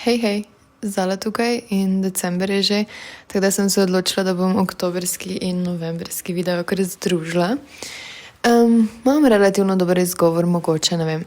Hej, Zala tukaj in december je že, tako da sem se odločila, da bom oktobrski in novembrski video kar združila. Imam relativno dober izgovor, mogoče, ne vem.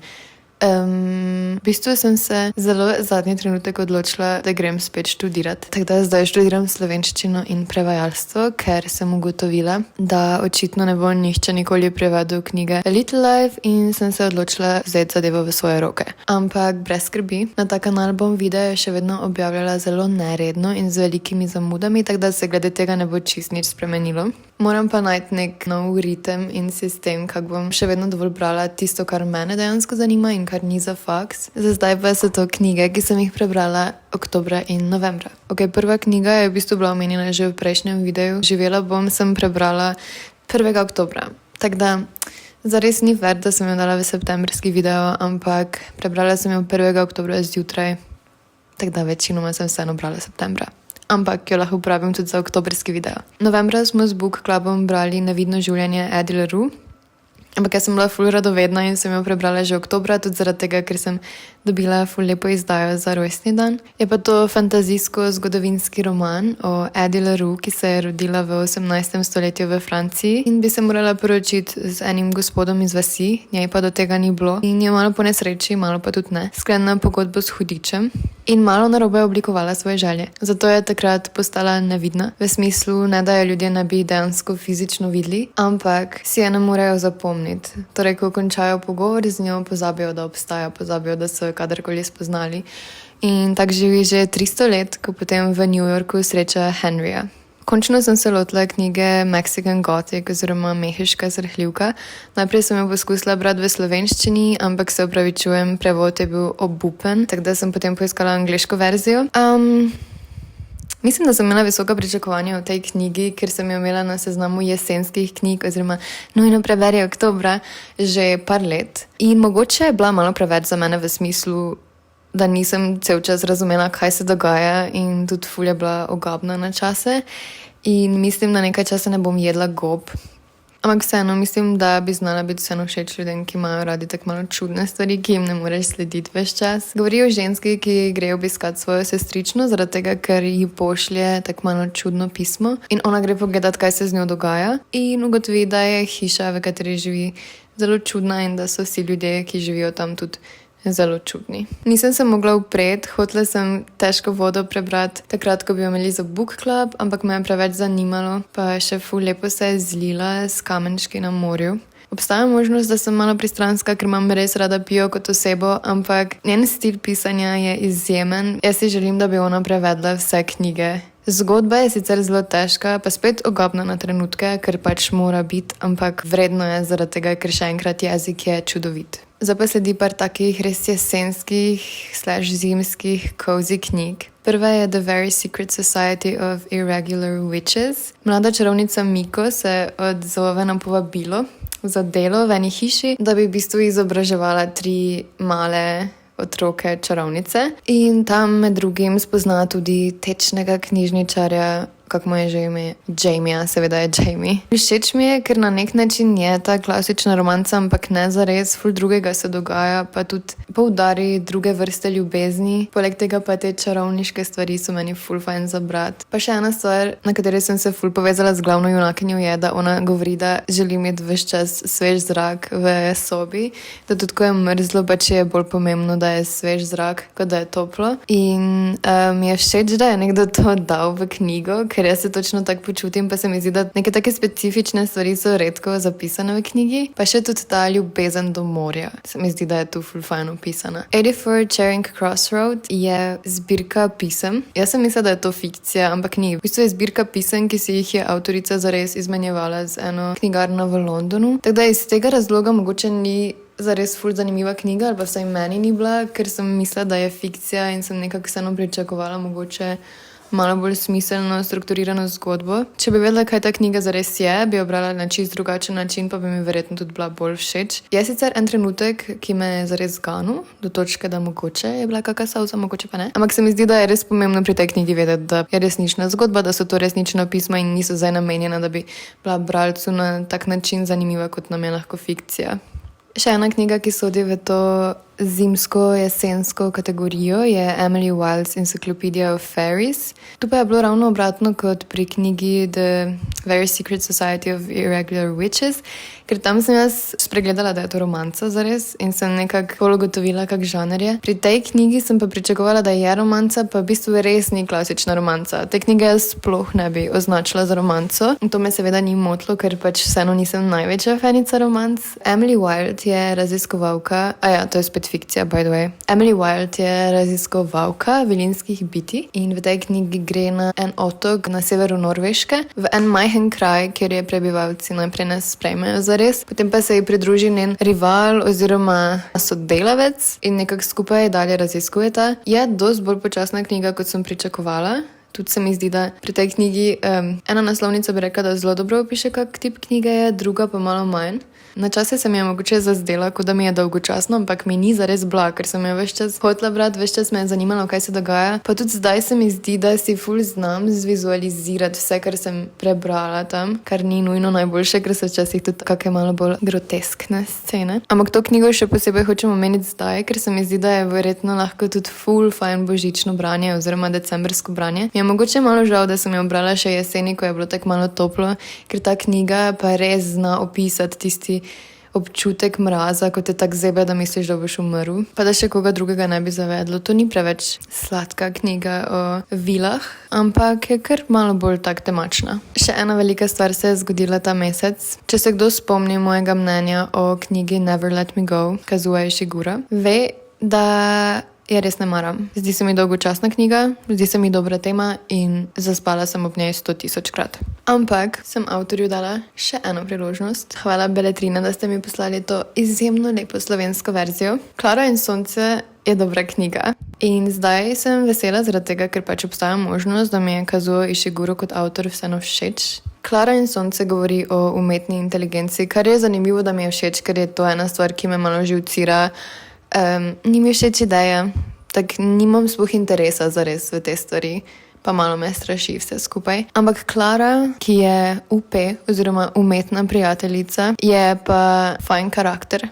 V bistvu sem se zelo zadnji trenutek odločila, da grem spet študirati. Tako da zdaj študiram slovenščino in prevajalstvo, ker sem ugotovila, da očitno ne bo nihče nikoli prevedel knjige A Little Life in sem se odločila vzeti zadevo v svoje roke. Ampak brez skrbi, na ta kanal bom videe še vedno objavljala zelo neredno in z velikimi zamudami, tako da se glede tega ne bo čist nič spremenilo. Moram pa najti nek nov ritem in sistem, kako bom še vedno dovolj brala tisto, kar mene dejansko zanima in kar ni za faks. Za zdaj pa so to knjige, ki sem jih prebrala oktobra in novembra. Prva knjiga je v bistvu bila omenjena že v prejšnjem videu. Živela bom sem prebrala 1. oktobra. Tako da zares ni fair, da sem jo dala v septembrski video, ampak prebrala sem jo 1. oktobra zjutraj, tako da večinoma sem vseeno brala septembra. Ampak jo lahko uporabim tudi za oktobrski video. Novembra smo z Book Clubom brali Nevidno življenje Eddy LaRue. Ampak jaz sem bila ful radovedna in sem jo prebrala že oktobra, tudi zaradi tega, ker sem dobila ful lepo izdajo za rojstni dan. Je pa to fantazijsko-zgodovinski roman o Eddy LaRue, ki se je rodila v 18. stoletju v Franciji in bi se morala poročiti z enim gospodom iz vasi, njej pa do tega ni bilo in je malo po nesreči, malo pa tudi ne, sklenila pogodbo s hudičem in malo narobe oblikovala svoje želje. Zato je takrat postala nevidna, v smislu ne, da jo ljudje ne bi dejansko fizično videli, ampak si je ne morejo zapomniti. Torej, ko končajo pogovor z njo, pozabijo, da obstaja, pozabijo, da so jo kadarkoli spoznali. In tak živi že 300 let, ko potem v New Yorku sreča Henryja. Končno sem se lotila knjige Mexican Gothic oziroma Mehiška zrhljivka. Najprej sem jo poskusila brati v slovenščini, ampak se opravičujem, prevod je bil obupen, tako da sem potem poiskala angleško verzijo. Mislim, da sem imela visoka pričakovanja v tej knjigi, ker sem jo imela na seznamu jesenskih knjig oziroma nujno preberi oktobra že par let. In mogoče je bila malo preveč za mene v smislu, da nisem cel čas razumela, kaj se dogaja in tudi ful je bila ogabna na čase. In mislim, da nekaj časa ne bom jedla gob. Ampak vseeno mislim, da bi znala biti vseeno všeč ljudem, ki imajo radi tako malo čudne stvari, ki jim ne moreš slediti ves čas. Govori o ženski, ki gre obiskat svojo sestrično, zaradi tega, ker ji pošlje tako malo čudno pismo in ona gre pogledat, kaj se z njo dogaja in ugotovi, da je hiša, v kateri živi, zelo čudna in da so vsi ljudje, ki živijo tam, tudi zelo čudni. Nisem se mogla upreti, hotela sem težko vodo prebrati takrat, ko bi jo imeli za Book Club, ampak me je preveč zanimalo, pa še ful lepo se je zlila s kamenčki na morju. Obstaja možnost, da sem malo pristranska, ker imam res rada Pio kot osebo, ampak njen stil pisanja je izjemen. Jaz si želim, da bi ona prevedla vse knjige. Zgodba je sicer zelo težka, pa spet ogabna na trenutke, ker pač mora biti, ampak vredno je zaradi tega, ker še enkrat jezik je čudovit. Zdaj pa sledi par takih res jesenskih / zimskih cozy knjig. Prva je The Very Secret Society of Irregular Witches. Mlada čarovnica Miko se odzove na povabilo za delo v eni hiši, da bi v bistvu izobraževala 3 male otroke čarovnice. In tam med drugim spozna tudi tečnega knjižničarja, kako mu je že ime, Jamie, seveda je Jamie. Všeč mi je, ker na nek način je ta klasična romanca, ampak ne zares, ful drugega se dogaja, pa tudi poudari druge vrste ljubezni. Poleg tega pa te čarovniške stvari so meni ful fajn za brati. Pa še ena stvar, na kateri sem se ful povezala z glavno junakinjo, je, da ona govori, da želi imeti ves čas svež zrak v sobi, da tudi ko je mrzlo, pa če je bolj pomembno, da je svež zrak, kot da je toplo. In mi je všeč, da je nekdo to dal v knjigo, ker jaz se točno tako počutim, pa se mi zdi, da neke take specifične stvari so redko zapisane v knjigi, pa še tudi ta ljubezen do morja. Se mi zdi, da je tu ful fajn opisana. 84 Charing Crossroad je zbirka pisem. Jaz sem mislila, da je to fikcija, ampak ni. V bistvu je zbirka pisem, ki si jih je avtorica zares izmenjevala z eno knjigarno v Londonu. Tako da iz tega razloga mogoče ni zares ful zanimiva knjiga, ali pa vsaj meni ni bila, ker sem mislila, da je fikcija in sem nekako vseeno pričakovala mogoče malo bolj smiselno, strukturirano zgodbo. Če bi vedela, kaj ta knjiga zares je, bi jo brala na čist drugačen način, pa bi mi verjetno tudi bila bolj všeč. Je sicer en trenutek, ki me je zares zganil, do točke, da mogoče je bila kaka sauza, mogoče pa ne. Ampak se mi zdi, da je res pomembno pri tej knjigi vedeti, da je resnična zgodba, da so to resnična pisma in niso zdaj namenjena, da bi bila bralcu na tak način zanimiva, kot nam je lahko fikcija. Še ena knjiga, ki sodi v to zimsko-jesensko kategorijo, je Emily Wilde's Encyclopedia of Fairies. Tu pa je bilo ravno obratno kot pri knjigi The Very Secret Society of Irregular Witches, ker tam sem jaz spregledala, da je to romanca zares in sem nekako bolj ugotovila, kak žanr je. Pri tej knjigi sem pa pričakovala, da je romanca, pa v bistvu res ni klasična romanca. Te knjige jaz sploh ne bi označila za romanco in to me seveda ni motilo, ker pač vseeno nisem največja fanica romanc. Emily Wilde je raziskovalka, to je spet fikcija, by the way. Emily Wilde je raziskovalka vilinskih bitij in v tej knjigi gre na en otok na severu Norveške, v en majhen kraj, kjer je prebivalci najprej ne sprejmejo zares, potem pa se ji pridruži njen rival oziroma sodelavec in nekako skupaj dalje raziskujeta. Je dosti bolj počasna knjiga, kot sem pričakovala. Tudi se mi zdi, da pri tej knjigi ena naslovnica bi rekla, da zelo dobro opiše, kak tip knjige je, druga pa malo manj. Na čase se mi je mogoče zazdela, kot da mi je dolgočasno, ampak mi ni zares bila, ker sem jo ves čas hotela brati, ves čas me je zanimalo, kaj se dogaja. Pa tudi zdaj se mi zdi, da si ful znam zvizualizirati vse, kar sem prebrala tam, kar ni nujno najboljše, ker so včasih tudi kakšne malo bolj groteskne scene. Ampak to knjigo še posebej hočem omeniti zdaj, ker se mi zdi, da je verjetno lahko tudi ful fajn božično branje oziroma decembrsko branje. Mi je mogoče malo žal, da sem jo brala še jeseni, ko je bilo tako malo toplo, ker ta knjiga pa res zna opisati tisti občutek mraza, ko te tak zebe, da misliš, da boš umrl. Pa da še koga drugega ne bi zavedlo. To ni preveč sladka knjiga o vilah, ampak je kar malo bolj tak temačna. Še ena velika stvar se je zgodila ta mesec. Če se kdo spomni mojega mnenja o knjigi Never Let Me Go, Kazuo Ishiguro, ve, da je res ne maram. Zdi se mi dolgočasna knjiga, zdi se mi dobra tema in zaspala sem ob njej 100 000 krat. Ampak sem avtorju dala še eno priložnost. Hvala Beletrina, da ste mi poslali to izjemno lepo slovensko verzijo. Klara in sonce je dobra knjiga in zdaj sem vesela zaradi tega, ker pač obstaja možnost, da mi je Kazuo Ishiguro kot avtor vseeno všeč. Klara in sonce govori o umetni inteligenci, kar je zanimivo, da mi je všeč, ker je to ena stvar, ki me malo živcira. Ni mi všeč ideja, tako nimam sploh interesa zares v te stvari, pa malo me straši vse skupaj. Ampak Klara, ki je UP oziroma umetna prijateljica, je pa fajn karakter.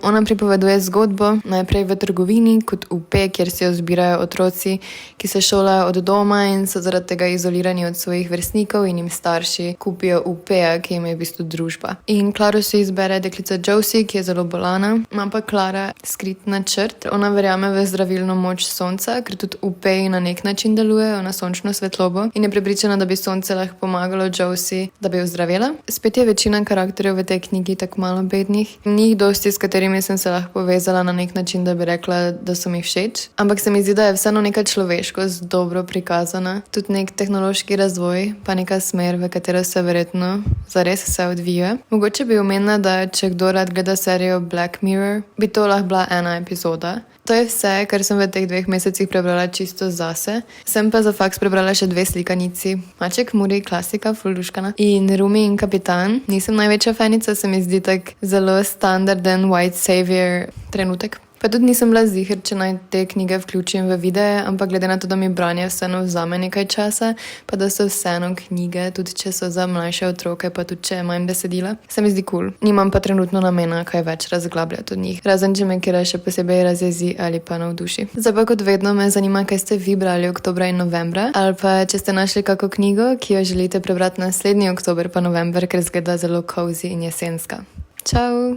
Ona pripoveduje zgodbo najprej v trgovini kot UP, kjer se jo zbirajo otroci, ki se šolajo od doma in so zaradi tega izolirani od svojih vrstnikov in jim starši kupijo UP-ja, ki jim je v bistvu družba. In Klaro si izbere deklica Josie, ki je zelo bolana, ima pa Klara skrit načrt. Ona verjame v zdravilno moč sonca, ker tudi UP-ji na nek način delujejo na sončno svetlobo in je prepričana, da bi sonce lahko pomagalo Josie, da bi jo zdravila. Spet je večina karakterjev v tej knjigi tako malo bednih. Njih dosti, s katerimi sem se lahko povezala na nek način, da bi rekla, da so mi všeč. Ampak se mi zdi, da je vseeno neka človeškost dobro prikazana. Tudi nek tehnološki razvoj, pa neka smer, v katero se verjetno zares vse odvija. Mogoče bi omenila, da če kdo rad gleda serijo Black Mirror, bi to lahko bila ena epizoda. To je vse, kar sem v teh 2 mesecih prebrala čisto zase. Sem pa za faks prebrala še 2 slikanici. Maček Muri, klasika, ful luškana. In Rumi in Kapitan. Nisem največja fanica, se mi zdi tak zelo standarden white savior trenutek. Pa tudi nisem bila ziher, če naj te knjige vključim v videe, ampak glede na to, da mi branje vseeno vzame nekaj časa, pa da so vseeno knjige, tudi če so za mlajše otroke, pa tudi če je manj besedila, se mi zdi cool. Nimam pa trenutno namena kaj več razglabljati od njih, razen če me kera še posebej razjezi ali pa navduši. Zdaj pa kot vedno me zanima, kaj ste vi brali oktobra in novembra, ali pa če ste našli kako knjigo, ki jo želite prebrati naslednji oktober pa november, ker zgleda zelo cozy in jesenska. Čau!